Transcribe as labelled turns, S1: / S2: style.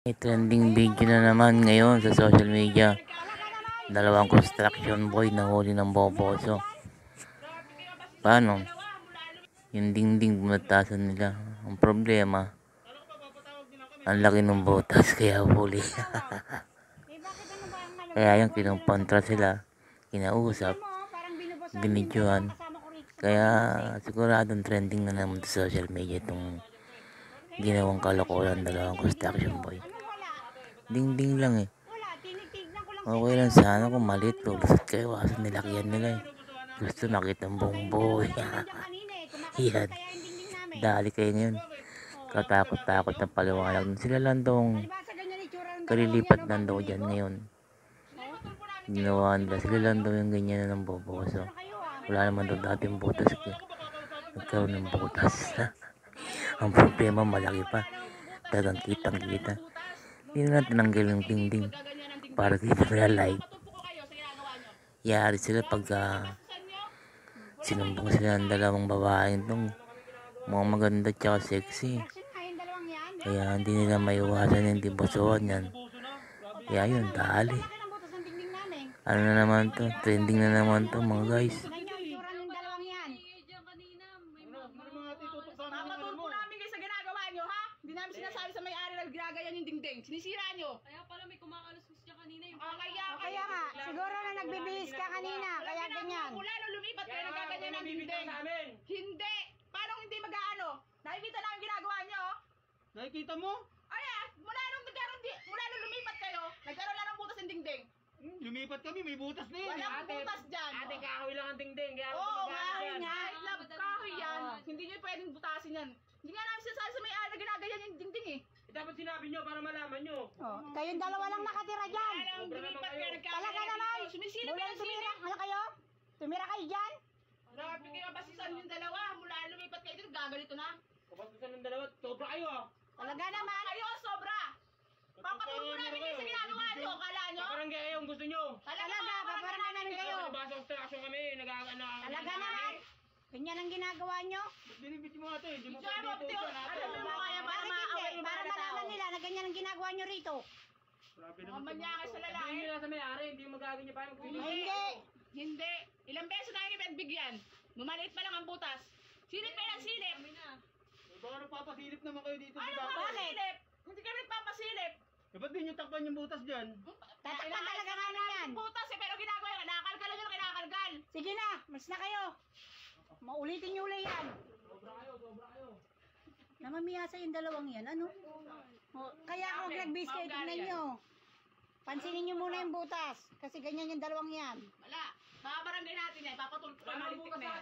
S1: May trending video na naman ngayon sa social media. Dalawang construction boy na huli ng boboso. Paano? Yung dingding bumatasan nila. Ang problema, ang laki ng butas kaya huli. Kaya yung kinumprontra sila, kinausap, binidyohan. Kaya siguradong trending na naman sa social media itong ginawang kalokohan dalawang construction boy. Ding-ding lang eh. Okay lang sana kung maliit o lusot kayo, kaso nilakyan nila eh. Gusto makita ang buong buhay. Yan. Dali kayo ngayon. Katakot-takot na paliwanag. Sila lang tong kalilipat lang daw dyan ngayon. Ginawa nila. Sila lang daw yung ganyan na ng boboso. Wala naman daw dating butas. Nagkaroon ng butas. Ang problema malaki pa. Talagang kitang-kita. Hindi na tinanggal yung ding-ding para dito nila like. Yari sila pagka sinumbong sila ng dalawang babaeng itong mga maganda tsaka sexy. Kaya hindi nila maiwasan yung dibosohan yan. Kaya yun, dali. Ano na naman to? Trending na naman to mga guys.
S2: Papatulpo namin kayo sa ginagawa nyo, ha? Hindi namin sinasabi sa may-ari na ginagayan yung dingding. Sinisira nyo.
S3: Kaya pala may kumakaluskus niya kanina yung
S4: Kaya nga, siguro na nagbibihis ka kanina, kaya ganyan.
S2: Mula nung lumipat kayo nagaganyan ng dingding. Hindi! Paano hindi mag-aano? Nakikita namin ginagawa nyo, oh.
S5: Nakikita mo?
S2: Mula nung lumipat kayo, nagkaroon lang ng butas yung dingding.
S5: Lumipat kami, may butas na yun.
S2: Walang butas dyan.
S5: Ate, kahoy lang ang dingding. Kaya
S2: Oo, kahoy nga. Kahoy yan. Hindi nyo pwedeng butasin yan. Hindi nga namin sinasabi sa may-ari na ginaganyan yung dingding, eh.
S5: Dapat sinabi nyo para malaman nyo.
S4: Oh, kayong dalawa lang nakatira dyan.
S2: Lumipat kayo,
S4: Talaga naman.
S2: Sumisilip
S4: Mula
S2: kayo,
S4: tumira, ano kayo? Tumira kayo dyan?
S2: Grabe kayo basisan yung dalawa. Mula lumipat kayo dito, gagalito na.
S5: Kapag ng dalawa, sobra kayo ah.
S4: Talaga naman.
S2: Kayo, sobra. Papatulpo namin kayo sa ginagawa nyo. Kala nyo?
S5: Paparangay yung gusto nyo.
S4: Talaga, paparangay namin kayo.
S5: Nabasa construction kami, nagagana.
S4: Talaga naman. Ganyan ang ginagawa nyo.
S5: Binibit mo nga ito eh. Di mo
S2: Diyan mo,
S5: dito.
S2: Tio. Ano mo kaya para
S4: Bakit
S2: maaway
S4: hindi?
S2: yung
S4: Para
S2: mga tao?
S4: malaman nila na ganyan ang ginagawa nyo rito.
S5: Grabe
S2: Mga manyakas sa lalaki.
S5: Hindi nila sa may-ari, hindi mo gagawin pa.
S4: Hindi.
S2: Hindi. Ilang beses na kayo bigyan. Mumaliit pa lang ang butas. Silip kayo ng silip.
S5: Baka nagpapasilip naman kayo dito.
S2: Ano papasilip? Hindi kami nagpapasilip.
S5: Dapat din yung takpan yung butas dyan.
S4: Tatakpan talaga namin yan.
S2: Butas eh, pero ginagawa yun. Kinakalgal nyo, kinakalgal.
S4: Sige na, mas na kayo. Maulitin nyo ulit yan.
S5: Sobra kayo.
S4: Namamiyasa yung dalawang yan, ano? Oh, kaya ako nag-bis kayo, tignan nyo. Pansinin nyo muna yung butas. Kasi ganyan yung dalawang yan.
S2: Wala. Baka barangay natin yan. Papatulpo ka malitik na yan.